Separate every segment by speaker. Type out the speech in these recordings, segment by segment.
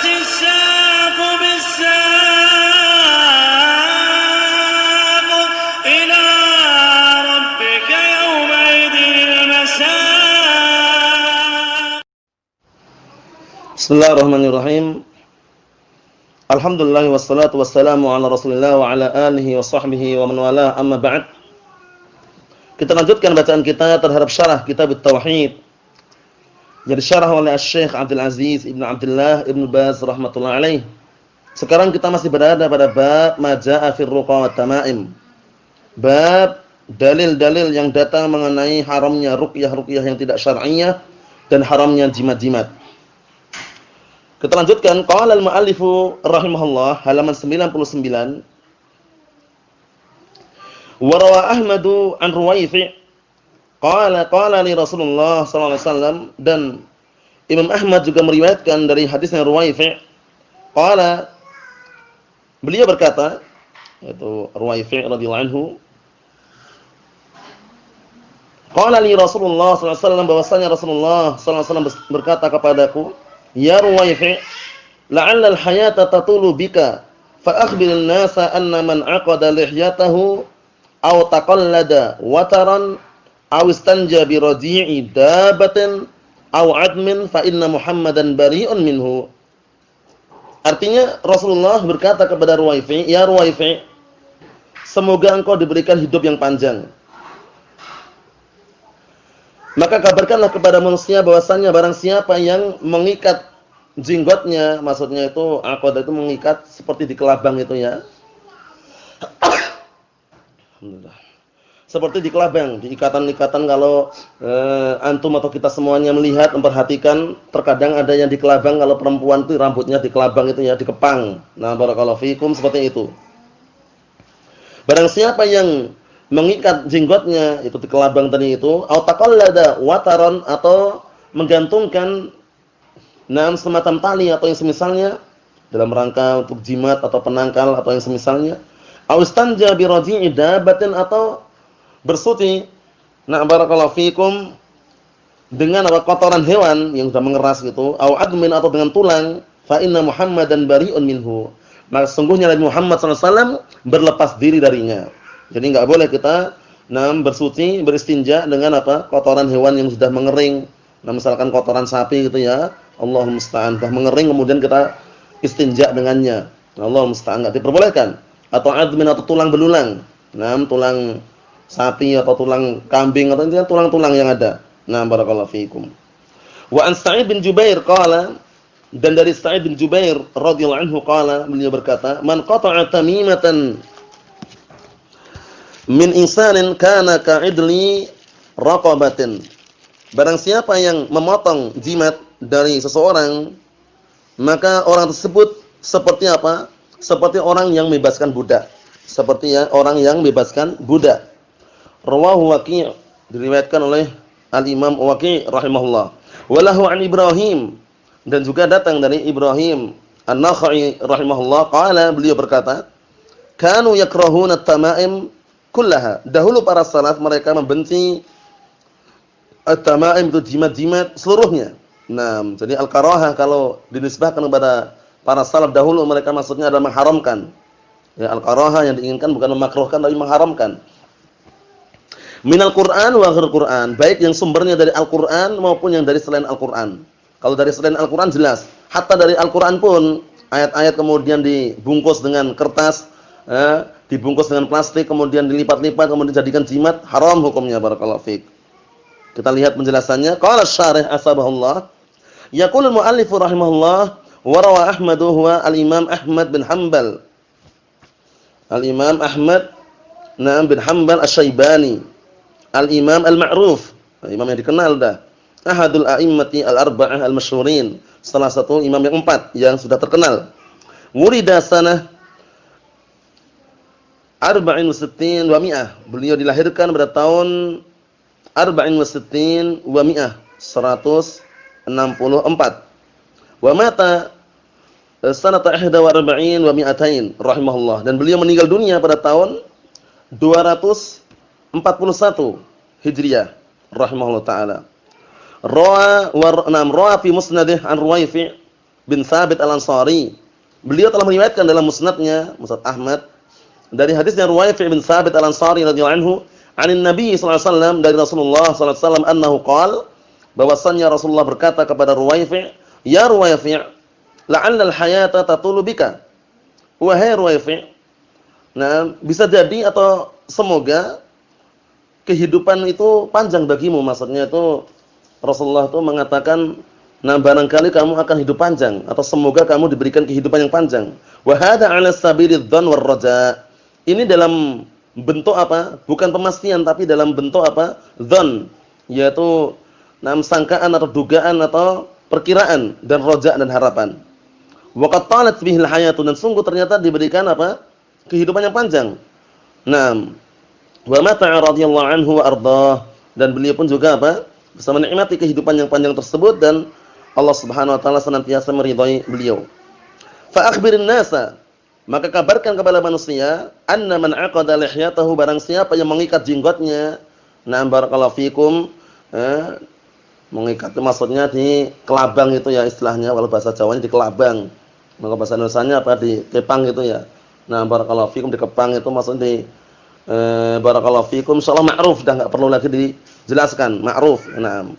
Speaker 1: الساق بالساق إلى ربك يومئذ المساق.
Speaker 2: Bismillahirrahmanirrahim. Alhamdulillah wassalatu wassalamu ala Rasulillah wa ala alihi wa sahbihi wa man walah, amma ba'd. Kita lanjutkan bacaan kita terhadap syarah kitab At-Tauhid yang disyarah oleh Syekh Abdul Aziz Ibn Abdullah Ibn Baz rahmatullah alaih. Sekarang kita masih berada pada bab ma jaa'a fir ruqa wat tamaim. Bab dalil-dalil yang datang mengenai haramnya ruqyah-ruqyah yang tidak syar'iyyah dan haramnya jimat-jimat. Kita lanjutkan, qala al-mu'allifu rahimahullah, halaman 99. Wa rawa Ahmadu an Ruwaifi' qala li Rasulullah sallallahu alaihi wasallam, dan Imam Ahmad juga meriwayatkan dari hadisnya Ruwaifi'. Qala, beliau berkata, yaitu Ruwaifi' radhiyallahu anhu, qala li Rasulullah sallallahu alaihi wasallam, bahwasanya Rasulullah sallallahu alaihi wasallam berkata kepadaku, ya Ruwaifi', la'alla al-hayata tatulu bika fa akhbiril nasa anna man aqada lihyatahu aw taqallada wataran aw istanja bi radi'i dabatin aw 'admin fa inna Muhammadan bari'un minhu. Artinya Rasulullah berkata kepada Ruwaifi', ya Ruwaifi', semoga engkau diberikan hidup yang panjang. Maka kabarkanlah kepada manusia bahwasannya barang siapa yang mengikat jenggotnya, maksudnya itu aqadah itu mengikat seperti di kelabang itu ya. Alhamdulillah. Seperti di kelabang, di ikatan-ikatan kalau antum atau kita semuanya melihat, memperhatikan, terkadang ada yang di kelabang, kalau perempuan itu rambutnya di kelabang itu ya, dikepang. Nah, barakallahu fikum, seperti itu. Barang siapa yang mengikat jenggotnya itu di kelabang tadi itu, au taqallada wataron, atau menggantungkan semacam tali atau yang semisalnya dalam rangka untuk jimat atau penangkal atau yang semisalnya, au istanja bi radi'i dabatin, atau bersuci, barakallahu fikum, dengan kotoran hewan yang sudah mengeras gitu, au admin, atau dengan tulang, fa inna Muhammadan bari'un minhu, maka sungguhnya Nabi Muhammad sallallahu alaihi wasallam berlepas diri darinya. Jadi enggak boleh kita bersuci, beristinja dengan kotoran hewan yang sudah mengering. Nah, misalkan kotoran sapi gitu ya, Allahumma musta'an, sudah mengering kemudian kita istinja dengannya. Allahumma musta'an, enggak diperbolehkan. Atau admin, atau tulang belulang. Tulang sapi atau tulang kambing, atau intinya tulang-tulang yang ada. Barakallahu fiikum. Wa an Sa'id bin Jubair qala, dan dari Sa'id bin Jubair radhiyallahu anhu qala, beliau berkata, man qata'a tamimatan min insanin kana ka'idli raqabatin. Barang siapa yang memotong jimat dari seseorang, maka orang tersebut seperti apa? Seperti orang yang membebaskan budak. Seperti orang yang membebaskan budak. Rawahu Waqi', diriwayatkan oleh Al-Imam Waqi' rahimahullah. Walahu an Ibrahim, dan juga datang dari Ibrahim An-Nakhai rahimahullah, qala, beliau berkata, kanu yakrahuna at-tama'im kullaha. Dahulu para salaf mereka membenci at-tamaim, itu jimat-jimat seluruhnya. Jadi al-karahah kalau dinisbahkan kepada para salaf dahulu, mereka maksudnya adalah mengharamkan. Ya, al-karahah yang diinginkan bukan memakruhkan tapi mengharamkan. Minal Qur'an wa ghairil Qur'an, baik yang sumbernya dari Al-Qur'an maupun yang dari selain Al-Qur'an. Kalau dari selain Al-Qur'an jelas, hatta dari Al-Qur'an pun ayat-ayat kemudian dibungkus dengan kertas, dibungkus dengan plastik, kemudian dilipat-lipat, kemudian dijadikan jimat, haram hukumnya. Barakallahu fiik. Kita lihat penjelasannya. Qala syarih asbahullah, yaqulul muallif rahimahullah, wa rawa Ahmad, huwa al-Imam Ahmad bin Hanbal. Al-Imam Ahmad bin Hanbal Asy-Syaibani, al-Imam al-ma'ruf, imam yang dikenal dah. Ahadul a'immati al-arba'ah al-masyhurin, salah satu imam yang 4 yang sudah terkenal. Wulida sanah arba'in wa sittin wa mi'ah. Beliau dilahirkan pada tahun arba'in wa sittin wa mi'ah, 164. Wa mata sanata 41 wa mi'atain rahimahullah, dan beliau meninggal dunia pada tahun 241 Hijriah rahimahullah taala. Ra'a fi musnadih an Ruwaifi', bin Tsabit Al-Ansari. Beliau telah meriwayatkan dalam musnadnya, Musnad Ahmad, dari hadisnya Ruwayfi' bin Tsabit Al-Ansari radhiyallahu anhu, anin Nabi sallallahu alaihi wasallam, dari Rasulullah sallallahu alaihi wasallam annahu qala, bahwasannya Rasulullah berkata kepada Ruwayfi', "Ya Ruwayfi', la'alla al-hayata tatulu bika." Wahai Ruwayfi', nah, bisa jadi atau semoga kehidupan itu panjang bagimu. Maksudnya itu Rasulullah itu mengatakan, nah barangkali kamu akan hidup panjang atau semoga kamu diberikan kehidupan yang panjang. Wa hadza 'ala sabilidz dzan war raja. Ini dalam bentuk apa? Bukan pemastian tapi dalam bentuk apa? Dzan, yaitu sangkaan atau dugaan atau perkiraan, dan roja dan harapan. Wa qad talat bihil hayatu, dan sungguh ternyata diberikan apa? Kehidupan yang panjang. Naam. Wa mata radhiyallahu anhu wa ardhah, dan beliau pun juga apa? Bisa menikmati kehidupan yang panjang tersebut, dan Allah Subhanahu wa taala senantiasa meridhai beliau. Fa akhbirin nasa, maka kabarkan kepada manusia, anna man aqada lihyatahu, barang siapa yang mengikat jenggotnya, na'am barakallahu fikum, mengikat itu maksudnya di kelabang itu ya istilahnya, kalau bahasa Jawanya di kelabang. Maka bahasa Indonesianya apa, di kepang gitu ya. Nah, barakallahu fikum di kepang itu maksudnya di barakallahu fikum, insyaallah ma'ruf, dah enggak perlu lagi dijelaskan, ma'ruf. Naam.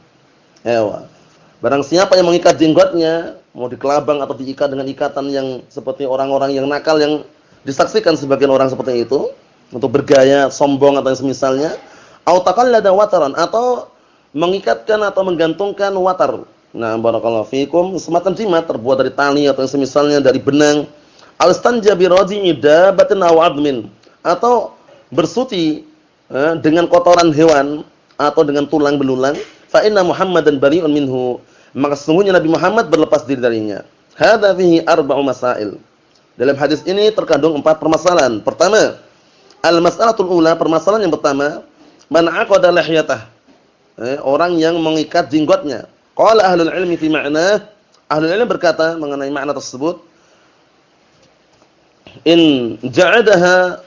Speaker 2: Ewa. Barang siapa yang mengikat jenggotnya, mau di kelabang atau diikat dengan ikatan yang seperti orang-orang yang nakal yang disaksikan sebagian orang seperti itu untuk bergaya sombong atau yang semisalnya, au taqallada wataran, atau mengikatkan atau menggantungkan watar. Nah, barakallahu fikum, semacam jimat terbuat dari tali atau yang semisalnya dari benang. Al-stanja bi raji'i dabatin aw 'admin, atau bersuci dengan kotoran hewan atau dengan tulang belulang. Fa inna Muhammadan bari'un minhu, maka sesungguhnya Nabi Muhammad berlepas diri darinya. Hadza fihi arba'u masail. Dalam hadis ini terkandung 4 permasalahan. Pertama, al-mas'alatul ula, permasalahan yang pertama, man aqada lihyatah, orang yang mengikat jenggotnya. Qala ahlul ilmi fi ma'na, ahlul ilmi berkata mengenai makna tersebut, in ja'adaha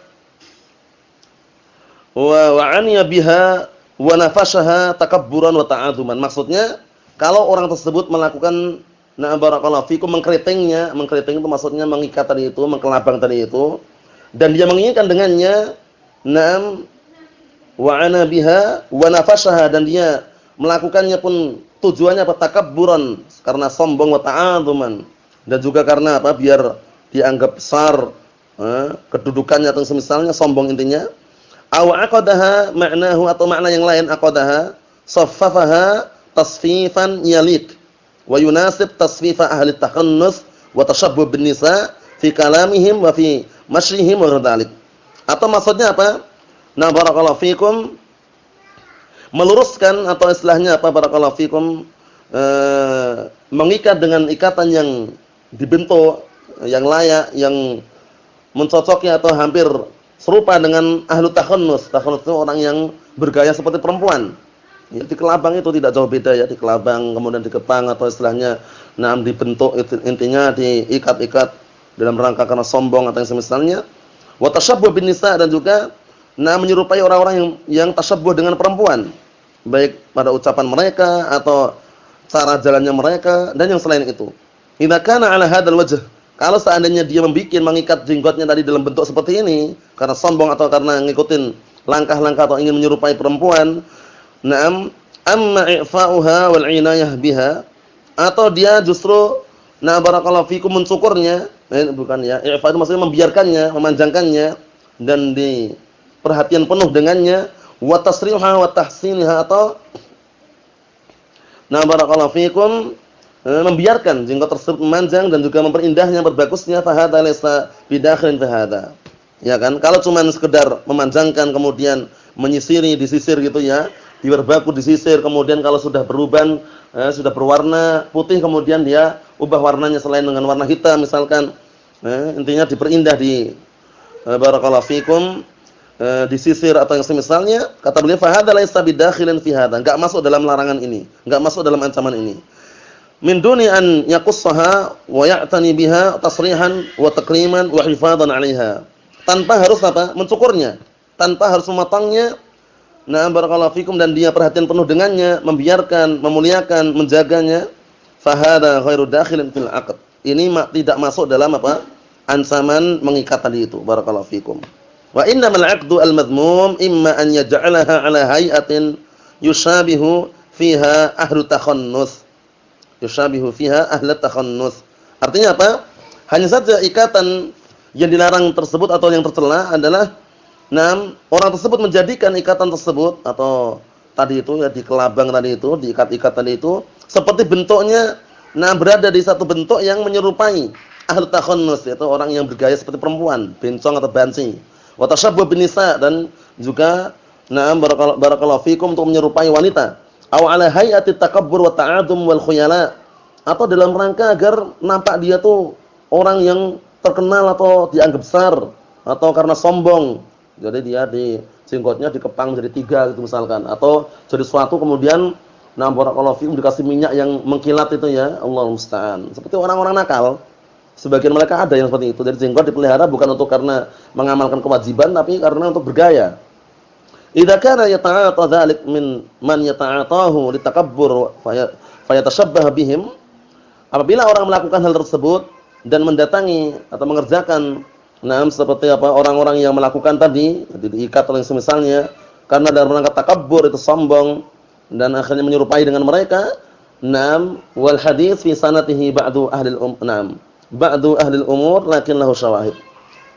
Speaker 2: wa 'aniya biha wa nafashaha takabburan wa ta'adzuman. Maksudnya kalau orang tersebut melakukan barakallahu fikum mengkeritingnya, mengkeriting itu maksudnya mengikat tadi itu, mengkelabang tadi itu, dan dia menginginkan dengannya wa 'ana biha wa nafashaha, dan dia melakukannya pun tujuannya apa? Takabburan, karena sombong, wa ta'adzuman, dan juga karena apa? Biar dianggap besar kedudukannya atau semisalnya, sombong intinya. Aw aqadaha ma'nahu, atau makna yang lain, aqadaha saffafaha tasfifan yalik wa yunasib tasfifa ahli takhannus wa tashabbuh bin nisa fi kalamihim wa fi mashrihim wa dzalik. Atau maksudnya apa? Nah, barakallahu fikum, meluruskan atau istilahnya apa, barakallahu fikum, mengikat dengan ikatan yang dibentuk yang layak, yang mencocoki atau hampir serupa dengan ahlu takhannus. Takhannus itu orang yang bergaya seperti perempuan. Ya, di kelabang itu tidak jauh beda ya, di kelabang kemudian dikepang atau istilahnya dibentuk, intinya diikat-ikat dalam rangka karena sombong atau yang semisalnya. Wa tashabbuh bin nisa, dan juga menyerupai orang-orang yang tashabbuh dengan perempuan, baik pada ucapan mereka atau cara jalannya mereka dan yang selain itu. Idza kana 'ala hadzal wajh, kalau seandainya dia mengikat jenggotnya tadi dalam bentuk seperti ini karena sombong atau karena ngikutin langkah-langkah atau ingin menyerupai perempuan, amma i'fa'uha wal 'inayah biha, atau dia justru barakallahu fikum mencukurnya, bukan ya, i'fa itu maksudnya membiarkannya, memanjangkannya dan di perhatian penuh dengannya, wa tasriha wa tahsinha, atau barakallahu fikum membiarkan jenggot tersebut memanjang dan juga memperindahnya, berbagusnya, fa hadza laysa bidakhilin fi hadza. Ya kan, kalau cuma sekedar memanjangkan kemudian menyisiri, disisir gitu ya, diberbaku, disisir, kemudian kalau sudah beruban, sudah berwarna putih, kemudian dia ubah warnanya selain dengan warna hitam misalkan, intinya diperindah, di barakallahu fikum, disisir atau yang semisalnya, kata beliau fa hadza laysa bidakhilin fi hadza, enggak masuk dalam larangan ini, enggak masuk dalam ancaman ini. Min duni an yaqussaha wa ya'tani biha tasrihan wa takriman wa hifadhan 'alaiha. Tanpa harus apa? Mencukurnya, tanpa harus memotongnya. Barakallahu fikum, dan dia perhatian penuh dengannya, membiarkan, memuliakan, menjaganya. Fa hadza ghairu dakhilin fil 'aqd. ini tidak masuk dalam apa? Ancaman mengikat tadi itu. Barakallahu fikum. Wa innamal 'aqdu al-madhmum imma an yaj'alaha 'ala hay'atin yushabihu fiha ahlu takhannus. Yushabihu fiha ahlu takhannus. Artinya apa? Hanya saja ikatan yang dilarang tersebut atau yang tercela adalah orang tersebut menjadikan ikatan tersebut atau tadi itu ya di kelabang tadi itu, diikat-ikat tadi itu seperti bentuknya berada di satu bentuk yang menyerupai ahlu takhannus, yaitu orang yang bergaya seperti perempuan, bencong atau banci. Wa tashabbuh bin nisa, dan juga barakallahu fikum untuk menyerupai wanita. Aw ala hay'ati takabbur wa ta'adum wal khuyala, atau dalam rangka agar nampak dia tuh orang yang terkenal atau dianggap besar, atau karena sombong. Jadi dia di jenggotnya dikepang menjadi 3 gitu misalkan, atau jadi suatu kemudian barakallahu fikum dikasih minyak yang mengkilat itu ya, Allahu musta'an. Seperti orang-orang nakal. Sebagian mereka ada yang seperti itu. Jadi jenggot dipelihara bukan untuk karena mengamalkan kewajiban, tapi karena untuk bergaya. Idza kana yata'ata dzalik min man yata'atahu litakabbur fayatashabbah bihim. Apabila orang melakukan hal tersebut dan mendatangi atau mengerjakan seperti apa orang-orang yang melakukan tadi, diikat oleh semisalnya karena dalam rangka takabbur, itu sombong dan akhirnya menyerupai dengan mereka. Wal hadits fi sanatihi ba'du ahli ba'du ahli umur lakin lahu syawahid.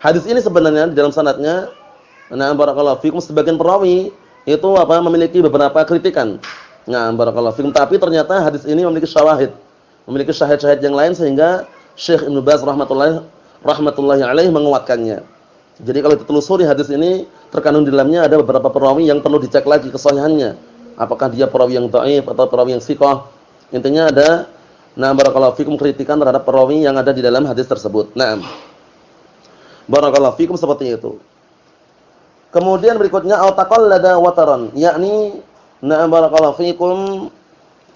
Speaker 2: Hadis ini sebenarnya di dalam sanadnya barakallahu fikum sebagian perawi itu memiliki beberapa kritikan. Barakallahu fikum, tapi ternyata hadis ini memiliki syawahid, memiliki syahid-syahid yang lain sehingga Syekh Ibnu Baz rahmatullahi alaih menguatkannya. Jadi kalau ditelusuri hadis ini terkandung di dalamnya ada beberapa perawi yang perlu dicek lagi kesahihannya. Apakah dia perawi yang dhaif atau perawi yang thiqah? Intinya ada barakallahu fikum kritikan terhadap perawi yang ada di dalam hadis tersebut. Barakallahu fikum seperti itu. Kemudian berikutnya taqallada wataran, yakni barakallahu fikum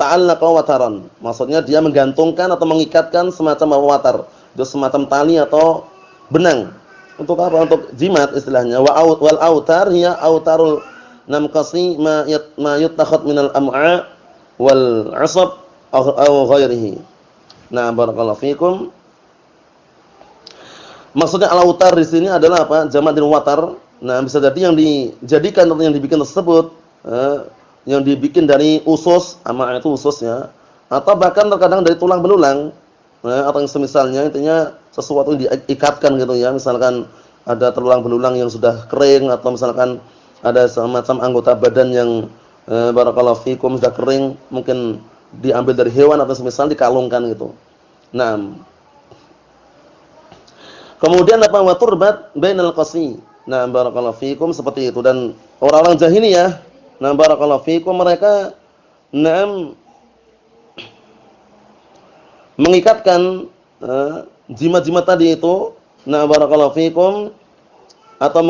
Speaker 2: ta'allaqa wataran. Maksudnya dia menggantungkan atau mengikatkan semacam watar, itu semacam tali atau benang. Untuk apa? Untuk jimat istilahnya. Wal autar hiya autarul namqasi ma yutakhad minal am'a wal 'asab aw ghairihi. Barakallahu fikum. Maksudnya al-autar di sini adalah apa? Jamak dari watar. Bisa jadi yang dijadikan atau yang dibikin tersebut yang dibikin dari usus, ama itu ususnya, atau bahkan terkadang dari tulang belulang, atau yang semisalnya, intinya sesuatu yang diikatkan gitu ya. Misalkan ada tulang belulang yang sudah kering, atau misalkan ada semacam anggota badan yang barakallahu fikum sudah kering, mungkin diambil dari hewan atau semisal dikalungkan gitu. Kemudian wa turbat bainal qasi. Barakallahu fikum seperti itu. Dan orang-orang jahiliyah, barakallahu fikum, mereka mengikatkan jimat-jimat tadi itu, barakallahu fikum, atau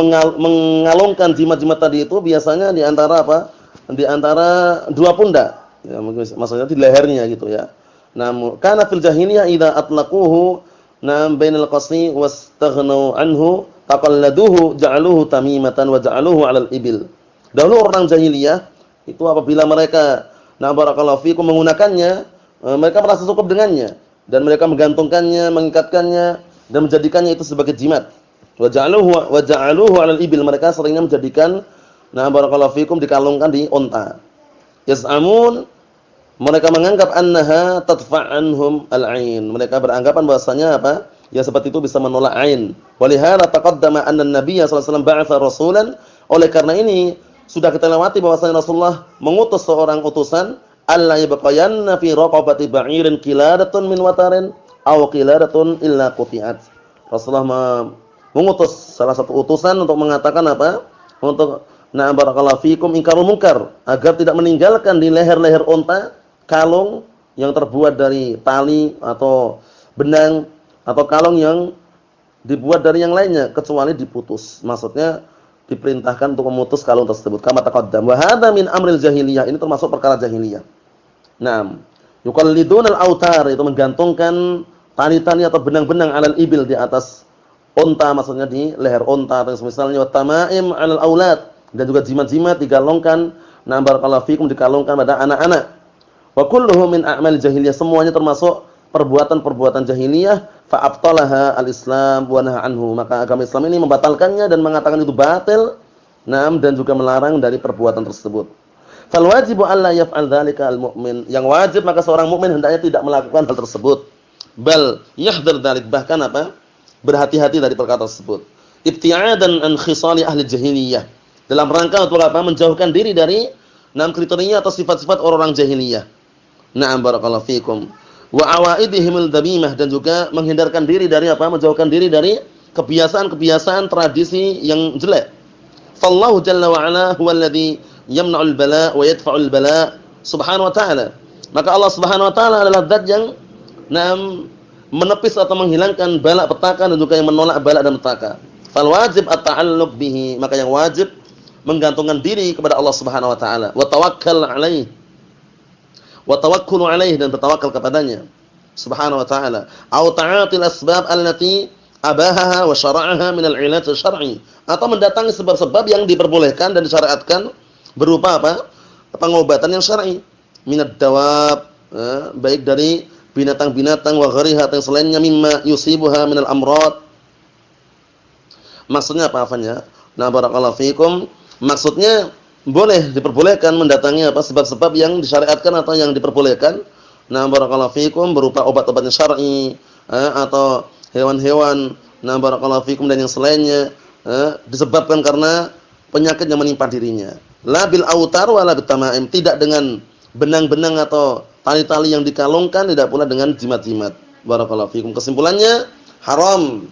Speaker 2: mengalungkan jimat-jimat tadi itu biasanya di antara apa? Di antara dua pundak. Ya, maksudnya di lehernya gitu ya. Kana fil jahiliyah idza atlaquhu bainal qasi wastaghnu anhu taqalladuhu ja'aluhu tamimatan wa ja'aluhu 'alal ibil. Dahulu orang jahiliyah itu apabila mereka barakallahu fikum menggunakannya, mereka merasa cukup dengannya dan mereka menggantungkannya, mengikatkannya dan menjadikannya itu sebagai jimat. Wa ja'aluhu 'alal ibil, mereka seringnya menjadikan barakallahu fikum dikalungkan di unta. Yas'amun, mereka menganggap annaha tadfa'anhum al-'ain. Mereka beranggapan bahwasanya apa? Ya seperti itu bisa menolak ain. Walihada taqaddama anna an-nabiy sallallahu alaihi wasallam ba'atha rasulan. Oleh karena ini sudah kita lewati bahwasanya Rasulullah mengutus seorang utusan, alla yabqayanna fi raqabati ba'irin qiladatun min watarin aw qiladatun illa quti'at. Rasulullah mengutus salah satu utusan untuk mengatakan apa? Untuk barakallahu fikum ingkarul munkar, agar tidak meninggalkan di leher-leher unta kalung yang terbuat dari tali atau benang atau kalung yang dibuat dari yang lainnya kecuali diputus. Maksudnya diperintahkan untuk memutus kalung tersebut. Kama taqaddam. Wa hadza min amril jahiliyah. Ini termasuk perkara jahiliyah. Yuqallidunal autar, itu menggantungkan tali-tali atau benang-benang alal ibil di atas unta, maksudnya di leher unta atau misalnya tamaim alal aulad, dan juga jimat-jimat digalungkan barakallahu fikum dikalungkan pada anak-anak. Wa kulluhu min a'mal jahiliyah, semuanya termasuk perbuatan-perbuatan jahiliyah fa abtalaha al-Islam wa naha anhu, maka agama Islam ini membatalkannya dan mengatakan itu batil, dan juga melarang dari perbuatan tersebut. Fal wajibu alla yaf'al dzalika al-mu'min, yang wajib maka seorang mukmin hendaknya tidak melakukan hal tersebut. Bal yahdhar dzalik, bahkan apa? Berhati-hati dari perkara tersebut. Ibti'adan an khisali ahli jahiliyah, dalam rangka untuk apa? Menjauhkan diri dari kriteria atau sifat-sifat orang-orang jahiliyah. Na'am barakallahu fikum. Wa awaidihimul dzamimah, dan juga menghindarkan diri dari apa? Menjauhkan diri dari kebiasaan-kebiasaan tradisi yang jelek. Fallahu jalla wa ala huwal ladzi yamna'ul bala wa yadfa'ul bala subhanahu wa ta'ala. Maka Allah Subhanahu wa ta'ala adalah zat yang menepis atau menghilangkan bala petaka dan juga yang menolak bala dan petaka. Fal wajib at-ta'alluq bihi, maka yang wajib menggantungkan diri kepada Allah Subhanahu wa ta'ala, wa tawakkal alaihi, wa tawakkulu alaihi, dan bertawakal kepadanya Subhanahu wa ta'ala. Au ta'atil asbab allati abahaha wa syara'aha min al-'ilaj syar'i, atau mendatangi sebab-sebab yang diperbolehkan dan disyariatkan berupa apa? Pengobatan yang syar'i, minad dawab, baik dari binatang-binatang, wa ghariha, yang selainnya, mimma yusibuha min al-amrad. Maksudnya apa afanya? Nah barakallahu fikum, maksudnya boleh diperbolehkan mendatangi apa? Sebab-sebab yang disyariatkan atau yang diperbolehkan. Nah barakallahu fikum, berupa obat-obat yang syar'i, atau hewan-hewan, nah barakallahu fikum, dan yang selainnya, disebabkan karena penyakit yang menimpa dirinya. La bil autar wala bitamaim, tidak dengan benang-benang atau tali-tali yang dikalungkan, tidak pula dengan jimat-jimat. Barakallahu fikum. Kesimpulannya, haram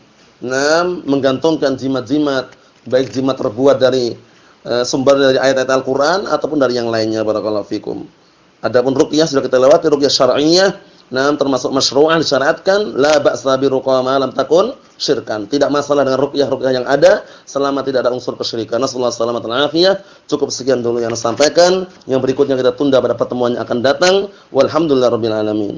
Speaker 2: menggantungkan jimat-jimat, baik jimat terbuat dari sumber dari ayat-ayat Al-Qur'an ataupun dari yang lainnya. Barakallahu fikum. Adapun ruqyah sudah kita lewati, ruqyah syar'iyyah, termasuk masyru'ah, disyariatkan, la ba'sa bi ruqa ma lam takun syirkan. Tidak masalah dengan ruqyah yang ada selama tidak ada unsur kesyirikan. Nasallahu alaihi wasallam. Cukup sekian dulu yang saya sampaikan. Yang berikutnya kita tunda pada pertemuan yang akan datang. Walhamdulillahirabbil alamin.